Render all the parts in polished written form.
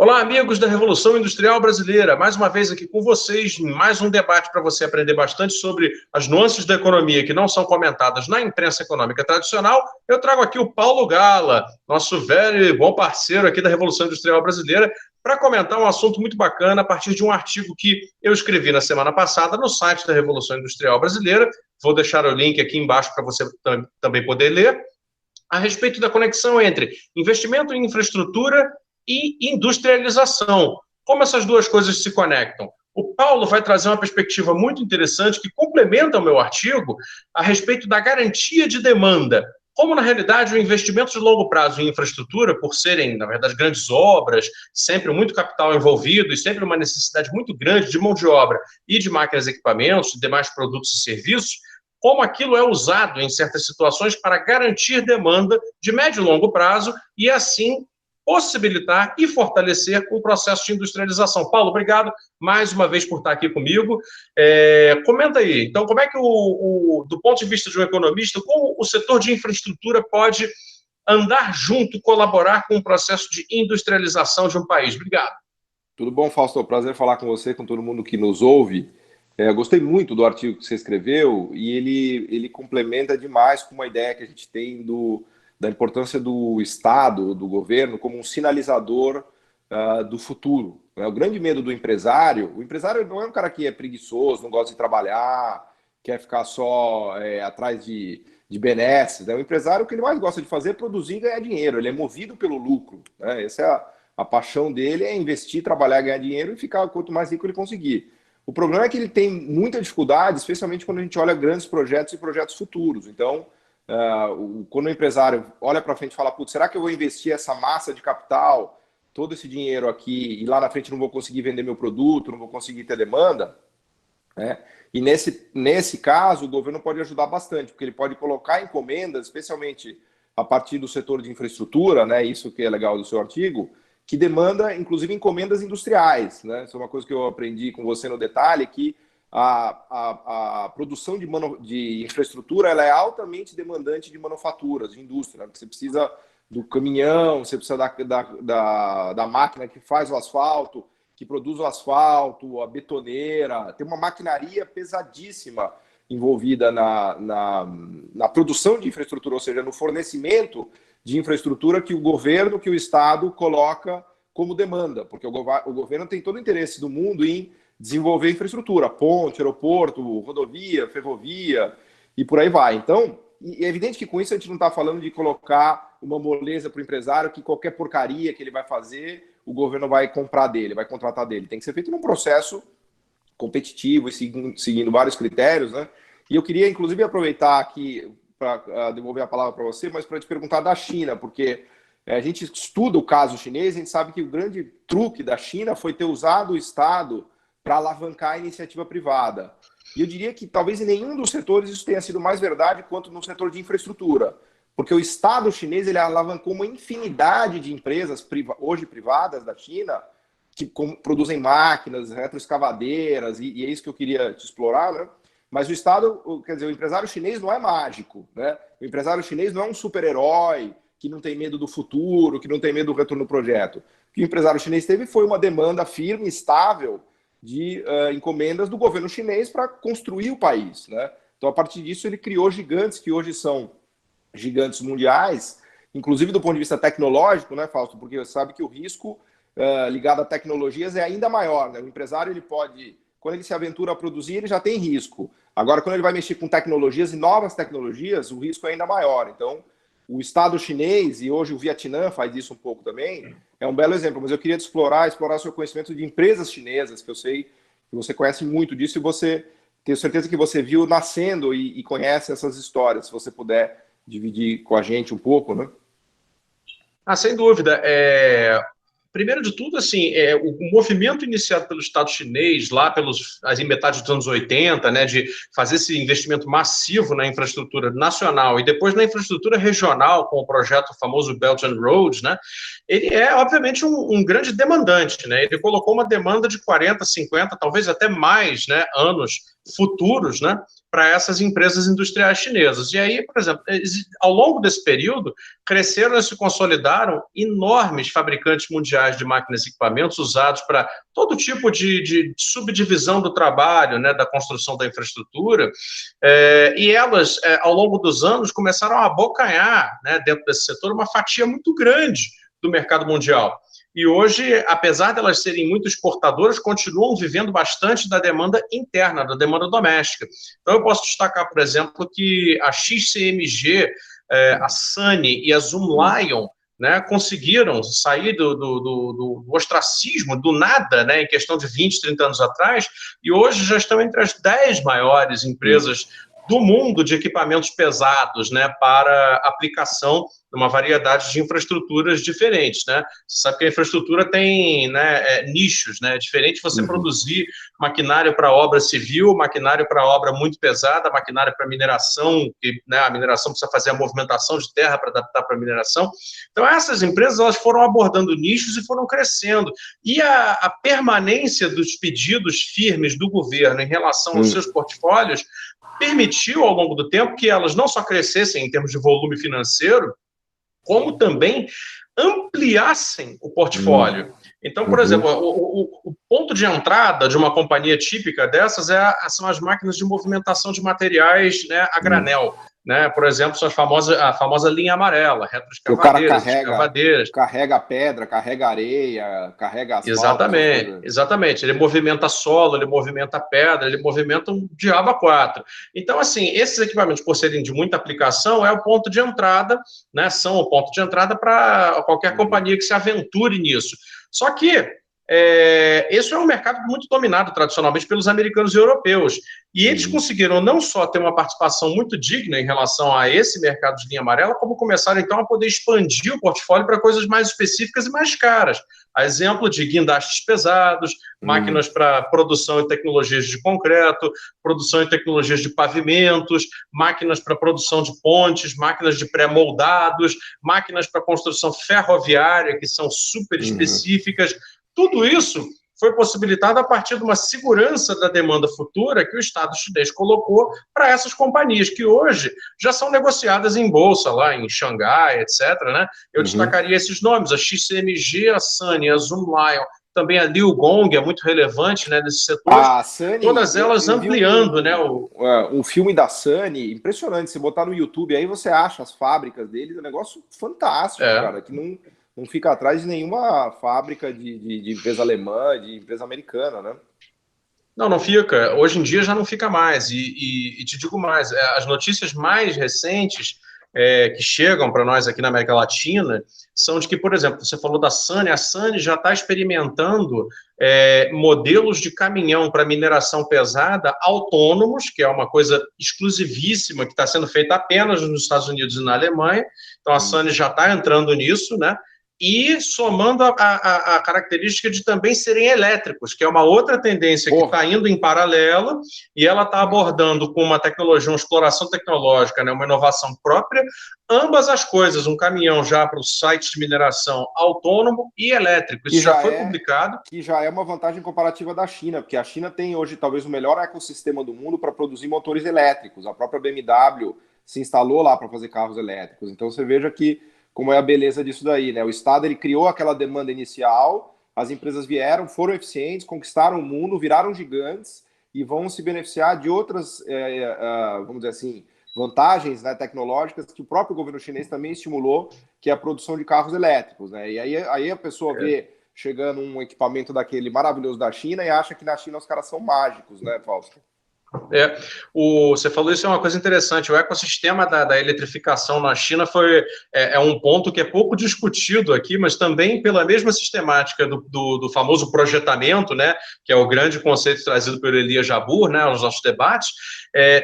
Olá, amigos da Revolução Industrial Brasileira. Mais uma vez aqui com vocês, em mais um debate para você aprender bastante sobre as nuances da economia que não são comentadas na imprensa econômica tradicional. Eu trago aqui o Paulo Gala, nosso velho e bom parceiro aqui da Revolução Industrial Brasileira, para comentar um assunto muito bacana a partir de um artigo que eu escrevi na semana passada no site da Revolução Industrial Brasileira. Vou deixar o link aqui embaixo para você também poder ler, a respeito da conexão entre investimento em infraestrutura e industrialização. Como essas duas coisas se conectam? O Paulo vai trazer uma perspectiva muito interessante que complementa o meu artigo a respeito da garantia de demanda. Como, na realidade, o investimento de longo prazo em infraestrutura, por serem, na verdade, grandes obras, sempre muito capital envolvido e sempre uma necessidade muito grande de mão de obra e de máquinas e equipamentos, de demais produtos e serviços, como aquilo é usado em certas situações para garantir demanda de médio e longo prazo e, assim, possibilitar e fortalecer o processo de industrialização. Paulo, obrigado mais uma vez por estar aqui comigo. Comenta aí, então, como é que, do ponto de vista de um economista, como o setor de infraestrutura pode andar junto, colaborar com o processo de industrialização de um país? Obrigado. Tudo bom, Fausto? É um prazer falar com você, com todo mundo que nos ouve. Eu gostei muito do artigo que você escreveu e ele complementa demais com uma ideia que a gente tem da importância do Estado, do governo, como um sinalizador do futuro. O grande medo do empresário, o empresário não é um cara que é preguiçoso, não gosta de trabalhar, quer ficar só atrás de benesses. O empresário, o que ele mais gosta de fazer é produzir e ganhar dinheiro, ele é movido pelo lucro. Essa é a paixão dele, é investir, trabalhar, ganhar dinheiro e ficar quanto mais rico ele conseguir. O problema é que ele tem muita dificuldade, especialmente quando a gente olha grandes projetos e projetos futuros. Então, quando o empresário olha para frente e fala, putz, será que eu vou investir essa massa de capital, todo esse dinheiro aqui, e lá na frente não vou conseguir vender meu produto, não vou conseguir ter demanda? E nesse caso, o governo pode ajudar bastante, porque ele pode colocar encomendas, especialmente a partir do setor de infraestrutura, isso que é legal do seu artigo, que demanda, inclusive, encomendas industriais. Isso é uma coisa que eu aprendi com você no detalhe, que a produção de infraestrutura ela é altamente demandante de manufaturas, de indústria. Você precisa do caminhão, você precisa da máquina que faz o asfalto, que produz o asfalto, a betoneira. Tem uma maquinaria pesadíssima envolvida na produção de infraestrutura, ou seja, no fornecimento de infraestrutura que o governo, que o Estado coloca como demanda, porque o governo tem todo o interesse do mundo em desenvolver infraestrutura, ponte, aeroporto, rodovia, ferrovia e por aí vai. Então, é evidente que com isso a gente não está falando de colocar uma moleza para o empresário que qualquer porcaria que ele vai fazer, o governo vai comprar dele, vai contratar dele. Tem que ser feito num processo competitivo e seguindo vários critérios, E eu queria, inclusive, aproveitar aqui para devolver a palavra para você, mas para te perguntar da China, porque a gente estuda o caso chinês, a gente sabe que o grande truque da China foi ter usado o Estado para alavancar a iniciativa privada. E eu diria que talvez em nenhum dos setores isso tenha sido mais verdade quanto no setor de infraestrutura, porque o Estado chinês ele alavancou uma infinidade de empresas hoje privadas da China que produzem máquinas, retroescavadeiras, e é isso que eu queria te explorar, Mas o Estado, quer dizer, o empresário chinês não é mágico, O empresário chinês não é um super-herói que não tem medo do futuro, que não tem medo do retorno do projeto. O que o empresário chinês teve foi uma demanda firme, estável, de encomendas do governo chinês para construir o país, Então, a partir disso, ele criou gigantes que hoje são gigantes mundiais, inclusive do ponto de vista tecnológico, Fausto? Porque você sabe que o risco ligado a tecnologias é ainda maior, O empresário, ele pode... Quando ele se aventura a produzir, ele já tem risco. Agora, quando ele vai mexer com tecnologias e novas tecnologias, o risco é ainda maior. Então, o Estado chinês, e hoje o Vietnã faz isso um pouco também, é um belo exemplo. Mas eu queria explorar seu conhecimento de empresas chinesas, que eu sei que você conhece muito disso e tenho certeza que você viu nascendo e conhece essas histórias. Se você puder dividir com a gente um pouco, Sem dúvida. Primeiro de tudo, assim, o movimento iniciado pelo Estado chinês, lá em metade dos anos 80, de fazer esse investimento massivo na infraestrutura nacional e depois na infraestrutura regional, com o projeto famoso Belt and Road, ele é, obviamente, um grande demandante, Ele colocou uma demanda de 40, 50, talvez até mais, anos futuros, para essas empresas industriais chinesas. E aí, por exemplo, ao longo desse período, cresceram e se consolidaram enormes fabricantes mundiais de máquinas e equipamentos usados para todo tipo de subdivisão do trabalho, né, da construção da infraestrutura, e elas, ao longo dos anos, começaram a abocanhar, né, dentro desse setor, uma fatia muito grande do mercado mundial. E hoje, apesar de elas serem muito exportadoras, continuam vivendo bastante da demanda interna, da demanda doméstica. Então, eu posso destacar, por exemplo, que a XCMG, a Sunny e a Zoomlion, né, conseguiram sair do ostracismo, do nada, né, em questão de 20, 30 anos atrás, e hoje já estão entre as 10 maiores empresas do mundo de equipamentos pesados, né, para aplicação numa variedade de infraestruturas diferentes, né? Você sabe que a infraestrutura tem, né, nichos, né? É diferente você produzir maquinário para obra civil, maquinário para obra muito pesada, maquinário para mineração, que, né, a mineração precisa fazer a movimentação de terra para adaptar para a mineração. Então, essas empresas elas foram abordando nichos e foram crescendo. E a permanência dos pedidos firmes do governo em relação aos seus portfólios permitiu, ao longo do tempo, que elas não só crescessem em termos de volume financeiro, como também ampliassem o portfólio. Então, por exemplo, o ponto de entrada de uma companhia típica dessas são as máquinas de movimentação de materiais, né, a granel. Né? Por exemplo, são a famosa linha amarela, retroescavadeiras, escavadeiras. Carrega pedra, carrega areia, carrega asfalto. Exatamente. Ele movimenta solo, ele movimenta pedra, ele movimenta um diabo a quatro. Então, assim, esses equipamentos, por serem de muita aplicação, é o ponto de entrada, né? São o ponto de entrada para qualquer companhia que se aventure nisso. Só que esse é um mercado muito dominado tradicionalmente pelos americanos e europeus. E eles conseguiram não só ter uma participação muito digna em relação a esse mercado de linha amarela, como começaram então a poder expandir o portfólio para coisas mais específicas e mais caras. A exemplo de guindastes pesados, máquinas para produção e tecnologias de concreto, produção e tecnologias de pavimentos, máquinas para produção de pontes, máquinas de pré-moldados, máquinas para construção ferroviária, que são super específicas. Tudo isso foi possibilitado a partir de uma segurança da demanda futura que o Estado chinês colocou para essas companhias, que hoje já são negociadas em bolsa, lá em Xangai, etc. Né? Eu destacaria esses nomes, a XCMG, a Sunny, a Zoomlion, também a Liu Gong é muito relevante, né, nesse setor. A Sunny, todas elas ampliando, né? O filme da Sunny, impressionante. Se botar no YouTube, aí você acha as fábricas deles, é um negócio fantástico, cara, que não fica atrás de nenhuma fábrica de empresa alemã, de empresa americana, né? Não fica. Hoje em dia já não fica mais. E te digo mais, as notícias mais recentes que chegam para nós aqui na América Latina são de que, por exemplo, você falou da Sunny, a Sunny já está experimentando modelos de caminhão para mineração pesada autônomos, que é uma coisa exclusivíssima que está sendo feita apenas nos Estados Unidos e na Alemanha. Então a Sunny já está entrando nisso, né? E somando a característica de também serem elétricos, que é uma outra tendência que está indo em paralelo, e ela está abordando com uma tecnologia, uma exploração tecnológica, né, uma inovação própria, ambas as coisas, um caminhão já para os sites de mineração autônomo e elétrico. Isso já foi publicado. Que já é uma vantagem comparativa da China, porque a China tem hoje talvez o melhor ecossistema do mundo para produzir motores elétricos. A própria BMW se instalou lá para fazer carros elétricos. Então você veja que como é a beleza disso daí, né? O Estado ele criou aquela demanda inicial, as empresas vieram, foram eficientes, conquistaram o mundo, viraram gigantes e vão se beneficiar de outras, vamos dizer assim, vantagens, né, tecnológicas que o próprio governo chinês também estimulou, que é a produção de carros elétricos, né? E aí a pessoa vê chegando um equipamento daquele maravilhoso da China e acha que na China os caras são mágicos, né, Fausto? Você falou isso, é uma coisa interessante. O ecossistema da eletrificação na China é um ponto que é pouco discutido aqui, mas também pela mesma sistemática do famoso projetamento, né, que é o grande conceito trazido pelo Elias Jabbour, né, aos nossos debates,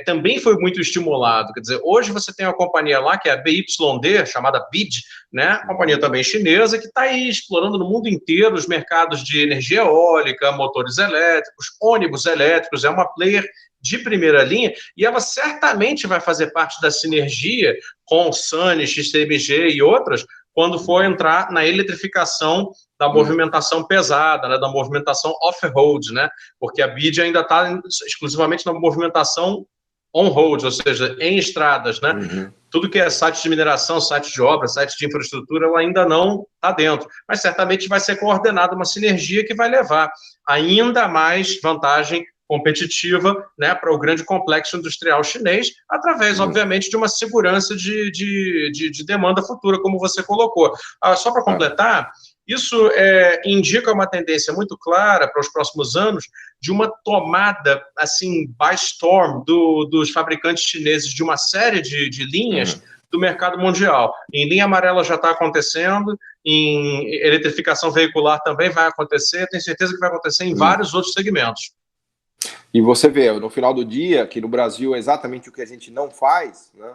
também foi muito estimulado. Quer dizer, hoje você tem uma companhia lá, que é a BYD, chamada BID, né, companhia também chinesa, que está aí explorando no mundo inteiro os mercados de energia eólica, motores elétricos, ônibus elétricos, é uma player de primeira linha, e ela certamente vai fazer parte da sinergia com Sunny, XCMG e outras, quando for entrar na eletrificação da movimentação pesada, né, da movimentação off-road, né, porque a BID ainda está exclusivamente na movimentação on-road, ou seja, em estradas, né? Uhum. Tudo que é site de mineração, site de obra, site de infraestrutura, ela ainda não está dentro. Mas certamente vai ser coordenada uma sinergia que vai levar ainda mais vantagem competitiva, né, para o grande complexo industrial chinês, através, obviamente, de uma segurança de demanda futura, como você colocou. Só para completar, isso indica uma tendência muito clara para os próximos anos de uma tomada, assim, by storm dos fabricantes chineses de uma série de linhas do mercado mundial. Em linha amarela já está acontecendo, em eletrificação veicular também vai acontecer, tenho certeza que vai acontecer em vários outros segmentos. E você vê, no final do dia, que no Brasil é exatamente o que a gente não faz, né?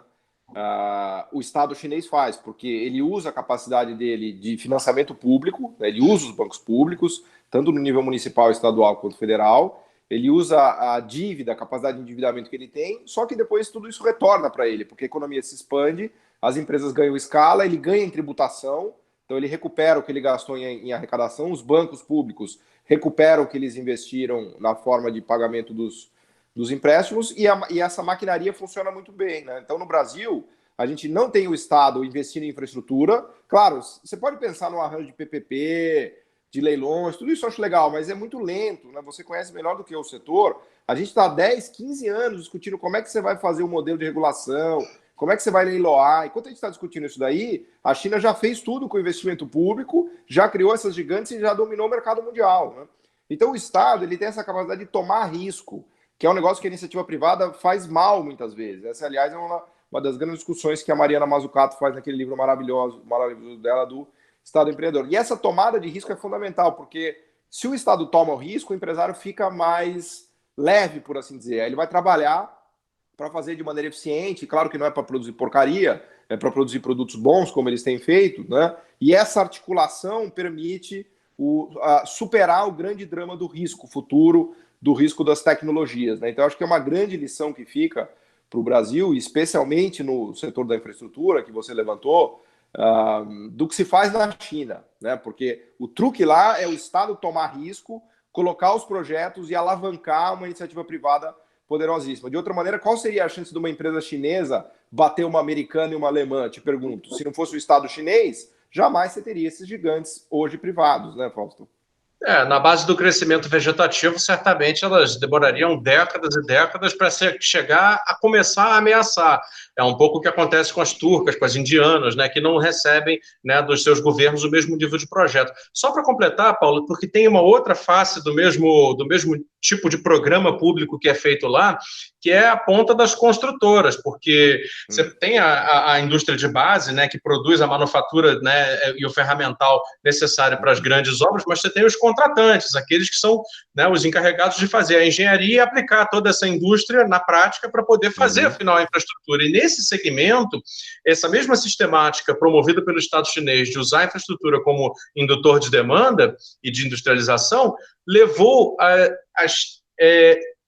O Estado chinês faz, porque ele usa a capacidade dele de financiamento público, né? Ele usa os bancos públicos, tanto no nível municipal, estadual quanto federal, ele usa a dívida, a capacidade de endividamento que ele tem, só que depois tudo isso retorna para ele, porque a economia se expande, as empresas ganham escala, ele ganha em tributação, então ele recupera o que ele gastou em arrecadação, os bancos públicos recuperam o que eles investiram na forma de pagamento dos empréstimos e essa maquinaria funciona muito bem, né? Então, no Brasil, a gente não tem o Estado investindo em infraestrutura. Claro, você pode pensar no arranjo de PPP, de leilões, tudo isso eu acho legal, mas é muito lento, né? Você conhece melhor do que o setor. A gente está há 10, 15 anos discutindo como é que você vai fazer o modelo de regulação, como é que você vai leiloar. Enquanto a gente está discutindo isso daí, a China já fez tudo com investimento público, já criou essas gigantes e já dominou o mercado mundial, né? Então, o Estado ele tem essa capacidade de tomar risco, que é um negócio que a iniciativa privada faz mal muitas vezes. Essa, aliás, é uma das grandes discussões que a Mariana Mazzucato faz naquele livro maravilhoso dela do Estado Empreendedor. E essa tomada de risco é fundamental, porque se o Estado toma o risco, o empresário fica mais leve, por assim dizer. Aí ele vai trabalhar para fazer de maneira eficiente, claro que não é para produzir porcaria, é para produzir produtos bons, como eles têm feito, né? E essa articulação permite superar o grande drama do risco futuro, do risco das tecnologias, né? Então, acho que é uma grande lição que fica para o Brasil, especialmente no setor da infraestrutura, que você levantou, do que se faz na China, né? Porque o truque lá é o Estado tomar risco, colocar os projetos e alavancar uma iniciativa privada poderosíssima. De outra maneira, qual seria a chance de uma empresa chinesa bater uma americana e uma alemã? Te pergunto. Se não fosse o Estado chinês, jamais você teria esses gigantes hoje privados, né, Fausto? Na base do crescimento vegetativo, certamente elas demorariam décadas e décadas para chegar a começar a ameaçar. É um pouco o que acontece com as turcas, com as indianas, né, que não recebem, né, dos seus governos o mesmo nível de projeto. Só para completar, Paulo, porque tem uma outra face do mesmo tipo de programa público que é feito lá, que é a ponta das construtoras, porque você tem a indústria de base, né, que produz a manufatura, né, e o ferramental necessário para as grandes obras, mas você tem os contratantes, aqueles que são, né, os encarregados de fazer a engenharia e aplicar toda essa indústria na prática para poder fazer, afinal, a infraestrutura. E nesse segmento, essa mesma sistemática promovida pelo Estado chinês de usar a infraestrutura como indutor de demanda e de industrialização levou as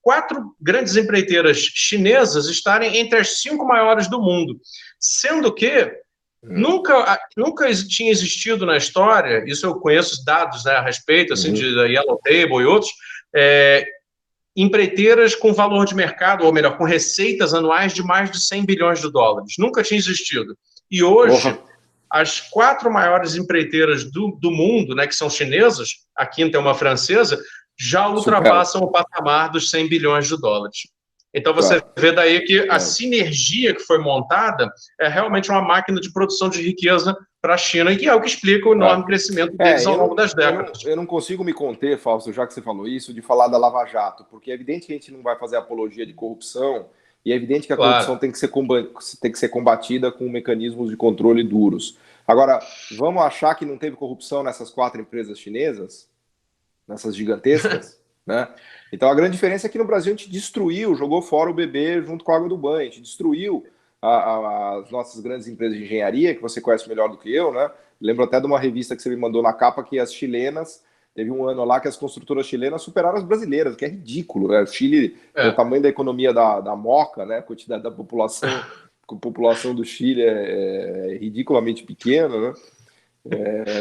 4 grandes empreiteiras chinesas estarem entre as 5 maiores do mundo, sendo que nunca tinha existido na história, isso eu conheço dados, né, a respeito, assim, da Yellow Table e outros, empreiteiras com valor de mercado, ou melhor, com receitas anuais de mais de 100 bilhões de dólares. Nunca tinha existido. E hoje, as 4 maiores empreiteiras do mundo, né, que são chinesas, a quinta é uma francesa, já ultrapassam o patamar dos 100 bilhões de dólares. Então, você vê daí que a sinergia que foi montada é realmente uma máquina de produção de riqueza para a China, e que é o que explica o enorme crescimento deles ao longo das décadas. Eu não consigo me conter, Fausto, já que você falou isso, de falar da Lava Jato, porque é evidente que a gente não vai fazer apologia de corrupção, e é evidente que a corrupção tem que ser combatida com mecanismos de controle duros. Agora, vamos achar que não teve corrupção nessas 4 empresas chinesas? Nessas gigantescas, né? Então a grande diferença é que no Brasil a gente destruiu, jogou fora o bebê junto com a água do banho, a gente destruiu as nossas grandes empresas de engenharia, que você conhece melhor do que eu, né? Lembro até de uma revista que você me mandou na capa que as chilenas, teve um ano lá que as construtoras chilenas superaram as brasileiras, que é ridículo, né? O Chile, o tamanho da economia da Moca, né? A quantidade da população, a população do Chile é ridiculamente pequena, né?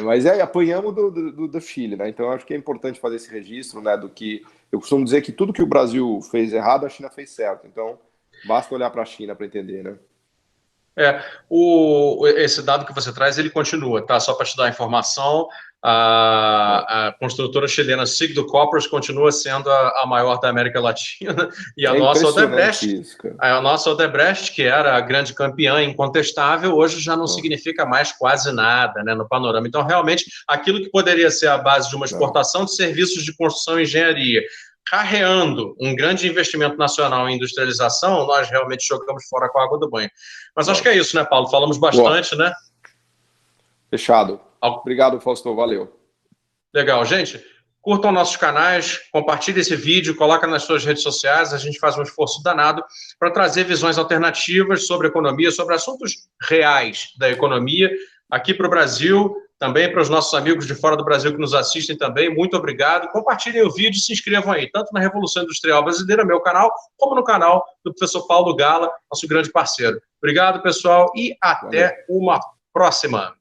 Mas apanhamos do Chile, né? Então acho que é importante fazer esse registro, né? Do que eu costumo dizer que tudo que o Brasil fez errado, a China fez certo. Então Basta olhar para a China para entender, né? Esse dado que você traz, ele continua, tá? Só para te dar a informação, a construtora chilena Sigdo Corpors continua sendo a maior da América Latina, e a nossa Odebrecht, isso, cara. a nossa Odebrecht, que era a grande campeã incontestável, hoje já não significa mais quase nada, né, no panorama. Então, realmente, aquilo que poderia ser a base de uma exportação de serviços de construção e engenharia, carreando um grande investimento nacional em industrialização, nós realmente jogamos fora com a água do banho. Mas acho que é isso, né, Paulo? Falamos bastante, né? Fechado. Obrigado, Fausto. Valeu. Legal, gente. Curtam nossos canais, compartilhem esse vídeo, coloca nas suas redes sociais. A gente faz um esforço danado para trazer visões alternativas sobre economia, sobre assuntos reais da economia aqui para o Brasil, também para os nossos amigos de fora do Brasil que nos assistem também. Muito obrigado. Compartilhem o vídeo e se inscrevam aí, tanto na Revolução Industrial Brasileira, meu canal, como no canal do professor Paulo Gala, nosso grande parceiro. Obrigado, pessoal, e até uma próxima.